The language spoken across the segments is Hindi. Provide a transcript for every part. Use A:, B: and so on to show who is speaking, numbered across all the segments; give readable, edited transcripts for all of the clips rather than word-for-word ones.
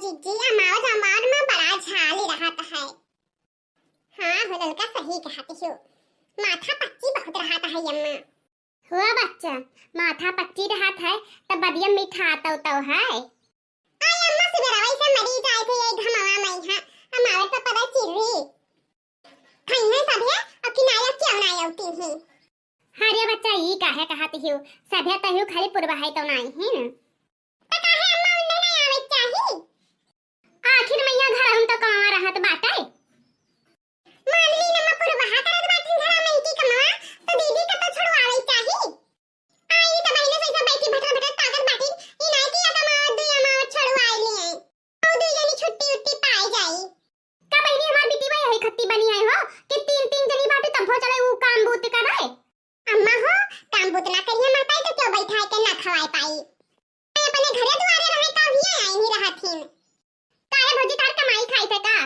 A: जीजी अमावस अमार में बड़ा झाली रहता है। हाँ हुलल का सही कहती हो, माथा पच्ची बहुत रहता है यम्मा। हुआ बच्चा माथा पच्ची रहता है तब बढ़िया मीठा आता तो है। आई अम्मा सुबह से मरी जाए थे ये घमावा में हां अमावस पर पड़ा चिरी खाई है सब है और किनाया क्यों ना आउती है। हाँ रे बच्चा ये काहे कहती हो, सभे तहु खाली पूर्व है तो नहीं है ना तो काहे अम्मा उन्ने नहीं आवे चाहिए। आखिर मैया घर हम तो कमा रहत बाटे मानली नमा पूर्व हा करत बाटी घर में की कमा तो दीदी का तो छुड़वावे चाहिए। आई तो बहने से सब बैठी भटक भटक ताकत बाटी ई नहीं कि कमा दुया मां छुड़वाई ले और दुई जनी छुट्टी उट्टी पाई जाई का बहनी हमार बेटी भाई है खत्ती बनी है हो कि तीन तीन जनी बाटी तब हो चले वो काम बूत करे। अम्मा हो काम बुत ना करिए माता तो क्यों बैठा है के ना खवाए पाई अपने घरे दुआरे रहे का भी आई ही रहथिन काहे भौजी तार कमाई खाई थे का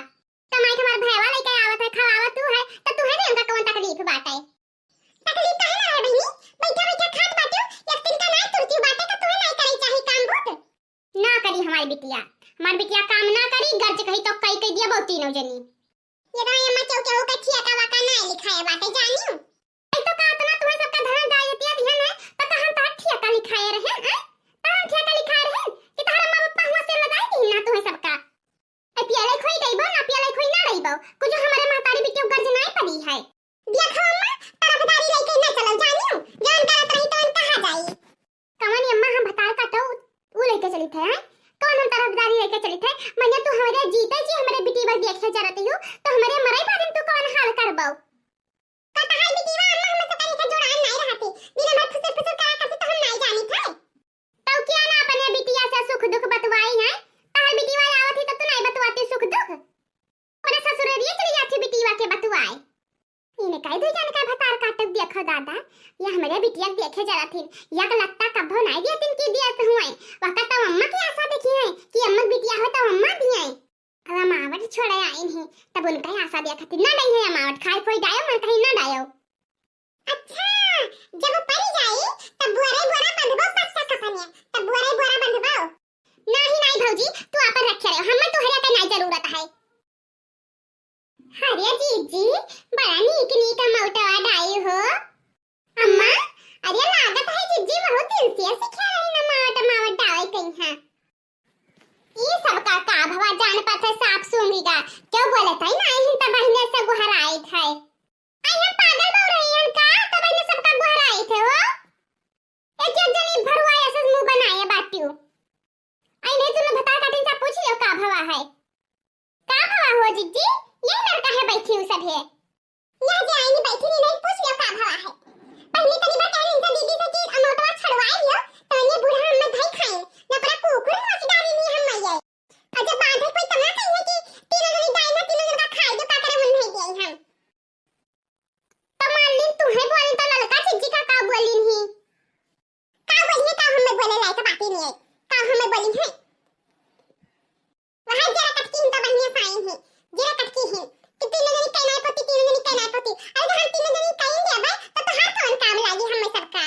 A: कमाई के हमार भैया लेके आवत है खवावत तू है तो तू है रे हमका कौन तकलीफ बाटे। तकलीफ काहे ना है बहनी बैठा बैठा खात बाटू एक दिन का ना तुरती बाटे तो तू नहीं करे चाहे काम बुत ना करी हमारी बिटिया काम ना करी गर्ज कही तो कई कई दिया बहुत तीनों जनी ये तो अम्मा क्यों क्यों का छिया का वाका ना लिखाए बाटे जानियो तो का इतना तुम्हें सबका धरन जायतिया ध्यान है तो कहां ता ठेका लिखाए रहे हैं तारा ठेका लिखाए रहे कि तारा मां बाप हुआ से लगाई दी ना तुम्हें सबका ए पियाले खोई गईबो ना पियाले खोई ना रहीबो कुछ हमारे महतारी बिटिया गर्ज नहीं पड़ी है देखो अम्मा तरफदारी लेके ना चलो जानियो जान करत रही तो कहां जाई कवन अम्मा हम भतार काटो वो लेके चली थे कौन हम तरफदारी लेके चली थे मने तू हमारे जीते जी हमारे बिटी बस देखे चलती हो तो हमारे मरई बादम तू कौन हाल करबो कता है बिटीवा अम्मा हम सब का जोड़ान नहीं रहती दिन भर फुसर फुसर करा करती तो हम नहीं जानी थे तो क्या ना अपने बिटिया से सुख दुख बतवाई है तार बिटीवा आवत ही तो तू नहीं बतवाती सुख दुख अपने ससुरेरिए चली जाती बिटीवा के बतवाए इने कई दो जान का भतार काटक देखो दादा ये हमारे बिटिया देखे जरा थी या लगता कभो नहीं दिया तिन की दिया हुए वक्त तो अम्मा की आशा देखी है कि अम्मा बिटिया हो तो अम्मा दिए अब अमावट छोड़े आई नहीं तब उनका आशा दिया खातिर ना नहीं है अमावट खाए कोई डायो मन कहीं ना डायो। अच्छा जब परी जाई तब बोरे बोरा बंधबो पत्ता कपने तब बोरे बोरा बंधबो नहीं भौजी तू अपन रखे रहो हमें तोहरे का नहीं जरूरत है। अरे जीजी बड़ा नीक नीक मौटा डाई हो अम्मा अरे लागत है जीजी बहुत दिल से सिखा रही ना मावट डाई कहीं हां ये सब का भवा जान पाथे साफ सूंघीगा क्यों बोले था ना इन तब बहने से गुहराई थे आई हम पागल बोल रही हैं का तब बहने सब का गुहराई थे हो एक जनी भरवा ऐसे मुंह बनाए बाटियो आई नहीं तूने बता काटिन से पूछ लियो का भवा है का भवा हो जीजी ये लड़का है बैठी हूं सब है यहां जे आई नहीं बैठी नहीं पूछ लियो का भवा है पहले तनी बात कहनी इनका दीदी से कि अमोटवा छड़वाई लियो तो ये बूढ़ा हम भाई खाए ना परा कुकुर मच डाली नहीं हम मैया अजब बात है कोई तना कहिए कि तीनों जनी डाई ना तीनों जन का खाई दो का करे मन नहीं दिए हम तो मान ली तू है बोली तो ललका चिज्जी का बोली नहीं का बोली का हमें बोले लायक बात ही नहीं है का हमें बोली है वहां जरा कटकी इन तो बहने साई है जरा कटकी है कि तीनों जनी कहना पति तीनों जनी कहना पति अरे हम तीनों जनी कहीं दे बे तो हर कौन काम लागी हम सबका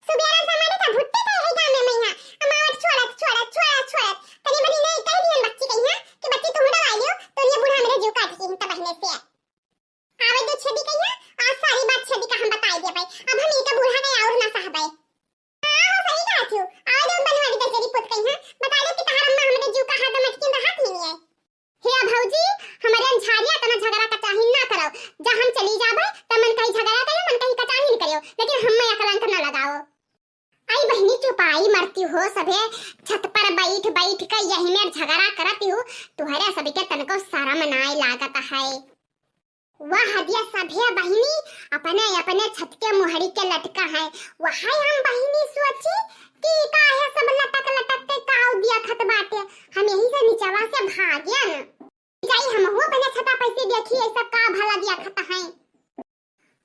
A: सुबेरा समाने का भुट्टे का है गांव में मैया अमावट छोड़ा तनी बनी नहीं कह दिए बच्ची कहीं हां कि बच्ची तुम दवाई लियो तो ये बूढ़ा मेरे जीव काट की हिंता बहने से आवे दो छेदी कहीं आज सारी बात छेदी का हम बताई दे भाई अब हम इनका बूढ़ा का और ना सहबाई हां हो सही कहा थियो आवे दो बनवाड़ी का तेरी पुत कहीं हां बता दे कि तहार अम्मा हमारे जीव का हाथ मटकी में हाथ नहीं है हे भौजी हमारे झारिया तना झगड़ा का चाही ना करो जहां हम चली जाबे त मन कहीं झगड़ा करियो मन कहीं का चाही करियो लेकिन हम में कलंक ना लगाओ। आई बहनी चुपाई मरती हो सबे छत पर बैठ बैठ कर यही में झगड़ा करती हो तुम्हारे सभी के तन को सारा मनाए लागत है वह हदिया सभे बहनी अपने अपने छत के मुहरी के लटका है वहां हम बहनी सोची कि काहे सब लटक लटक के काव दिया खत बाटे हम यही से नीचवा से भाग्या न जाई हम हो बने छता पैसे देखी ऐसा का भला दिया खत है।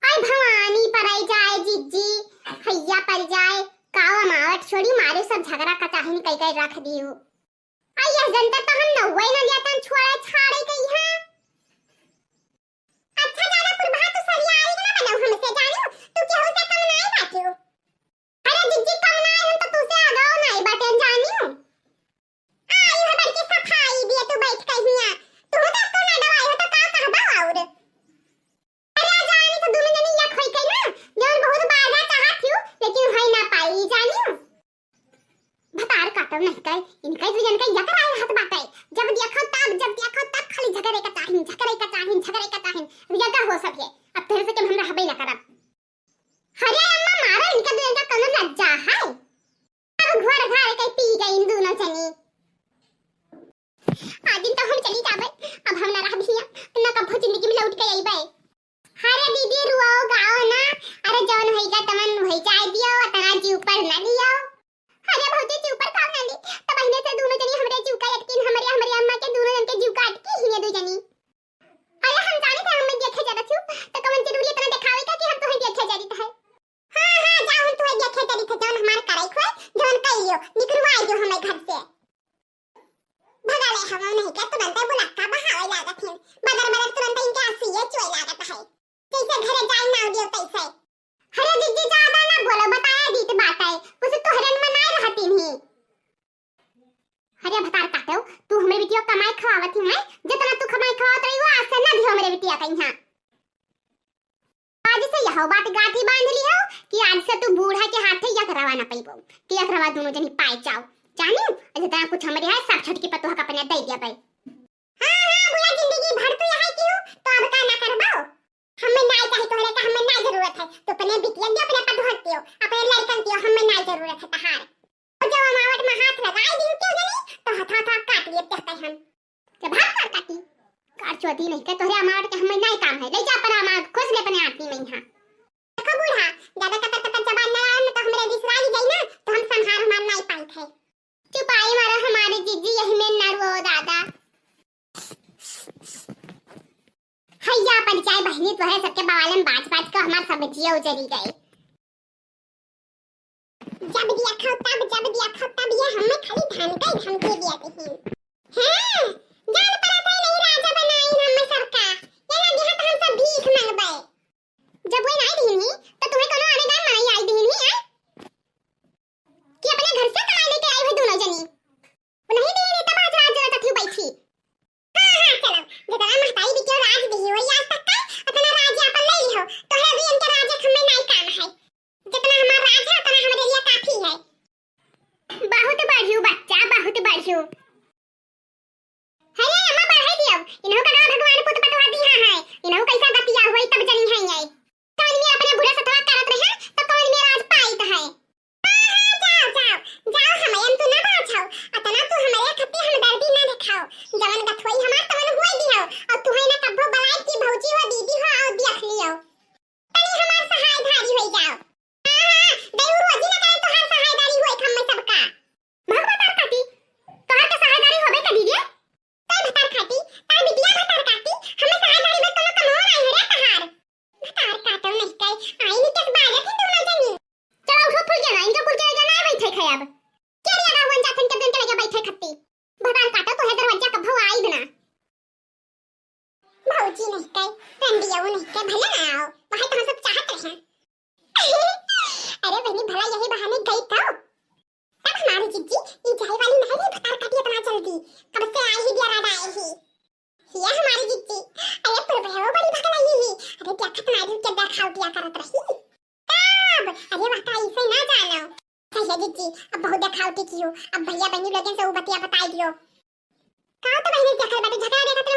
A: आई भवानी पर आई जाए जीजी हैया पर जाए कावा मावट छोड़ी मारे सब झगड़ा का चाहन कई कई रख दियो आई यह जनता तो हम नौवे न जाता छोड़े छाड़े कई हां अच्छा जाना पुरभा तो सरिया आई ना बनाओ हमसे जानियो तू केहू से कम नहीं बाटियो अरे जीजी कम नहीं हम तो तुसे आगाओ नहीं बाटे जानियो आई हबर की सफाई काटो नहीं काय इनका विजन का यकर आए हाथ बाटाई जब देखो तब खाली झगड़े का चाहिन विजन का हो सब ये अब तेरे से के हमरा हबे ना करब हरे अम्मा मारा इनका भी इनका कौन लज्जा है अब घर के पी गई इन दोनों जनी आदिन तो हम चली जाबे अब हम ना रह बिया ना कब जिंदगी में लौट के आईबे हरे दीदी रुआओ गाओ ना अरे जवन होइगा तमन होई जाय दियो तना जी ऊपर ना लियो अरे बहुते जी ऊपर काव ना ली त बहिने से दोनों जनी हमरे जीव का अटकिन हमरे अम्मा के दोनों जन के जीव का अटकी हिने दो जनी अरे हम जाने थे हम देखे जात छु त कवन जरूरी इतना दिखावे का कि हम तोहे देखे जारी है हां जाओ हम तोहे देखे जारी थे जवन हमार कराई खोय जवन कइयो निकलवा जो हमें घर से भगा ले हम नहीं के तुरंत बुलाका बहावे लागत है बदर तुरंत इनके हंसी चोय लागत है जैसे घरे जाई ना दियो तैसे हरे दीदी ज्यादा ना बोलो बताया दी तो बात है उसे तो हरन में ना रहती नहीं हरे भतार काटो तू हमरे बिटिया कमाई खवावत है जितना तू कमाई खवावत रही हो आसे ना दियो हमरे बिटिया कहीं हां आज से यह बात गाठी बांध लियो कि आज से तू बूढ़ा के हाथे या करवा ना पईबो कि या करवा दोनों जनी पाए जाओ जानो जितना कुछ हमरे है सब छोट के पतोहा का अपने दे दिया भाई हां बुला जिंदगी भर तू यहां क्यों तो अब का ना करबाओ हमें ना चाहिए तोहरे का हमें ना जरूरत है तो अपने बिटिया दे अपने पद भरतियो अपने लड़कन दियो हमें ना जरूरत है तहार और जब अमावट में हाथ लगाई दी क्यों जनी तो हाथ काट लिए कहते हम जब हाथ काट काटी काट चोदी नहीं के तोहरे अमावट के हमें नहीं काम है ले जा पर अमावट खोज ले अपने आदमी में यहां देखो बूढ़ा ज्यादा कतर जबान ना आए तो हमरे दिसराई जाई ना तो हम संहार हमार नहीं पाई थे चुप आई मारा हमारे जीजी यही में ना रो दादा हैया पंचाय बहनी तो है सबके बवालन बाज को हमार सब्जियां उजरी गए जब दिया खाओ तब ये हमें खाली धमकी दिया थी हां जान पर आता नहीं राजा बनाई हम सबका ये लगी है तो हम सब भीख मांगबे जब वो नहीं दीनी तो तुम्हें कोनो अनुदान नहीं आई दीनी है कि अपने घर से कमाई लेके आई हो दोनों जनी वो नहीं दीनी तब आज राज तक क्यों बैठी हां चलो जितना महताई भी क्यों राज दी हो आज तक का उतना राज अपन ले ली हो तो है भी इनके राज हमें नहीं काम है जितना हमारा राज है उतना हमारे लिए काफी है बहुत बढ़ियो बच्चा बहुत बढ़ियो अरे अम्मा बढ़ाई दियो इन्हों का नाम भगवान पुत पटवा दिया है इन्हों कैसा गतिया हुई तब जनी है ये कौन में अपने बुरे सतवा करत रहे तो कौन में राज पाई तो है जाओ हमें तू ना बाछाओ अतना तू हमारे खत्ते हमदर्दी ना दिखाओ जवन गथोई हमार तवन हुई दी हो और तू है ना कब्बो बलाई की भौजी हो दीदी हो और देख लियो तनी हमार सहाय धारी होई जाओ हां देउ रोजी ना करे तोहार सहायदारी होई हम सबका भगवतार काटी तोहार के सहायदारी होबे का दीदी तो भतार खाती ता बिटिया भतार काटी हमें सहायदारी में कोनो कमो नहीं है रे तहार भतार काटो नहीं कई आई नि किस बाजा थी दोनों जनी चलो उठो फुल जाना इनका फुल जाएगा ना बैठे खयाब क्या रे आगा वन जाथन के दिन के लगे बैठे खत्ती भतार काटो तो है दरवाजा का भव आई बिना भौजी नहीं कई रंडिया वो नहीं कई भले ना आओ वहां तो हम सब चाहत रहे अरे बहनी भला यही बहाने गई तो तब हमारी जिज्जी ये जाई वाली नहीं भतार काटी इतना जल्दी कब से आई ही बियारा आए ही ये हमारी जिज्जी अरे पर वो बड़ी भगला ही अरे क्या खतना आई के देखाओ क्या करत रही तब अरे बता इसे ना जानो सही जिज्जी अब बहुत देखाओ की क्यों अब भैया बहनी लोगन से वो बतिया बताई दियो का तो बहनी देखल बाटे झगड़ा देखत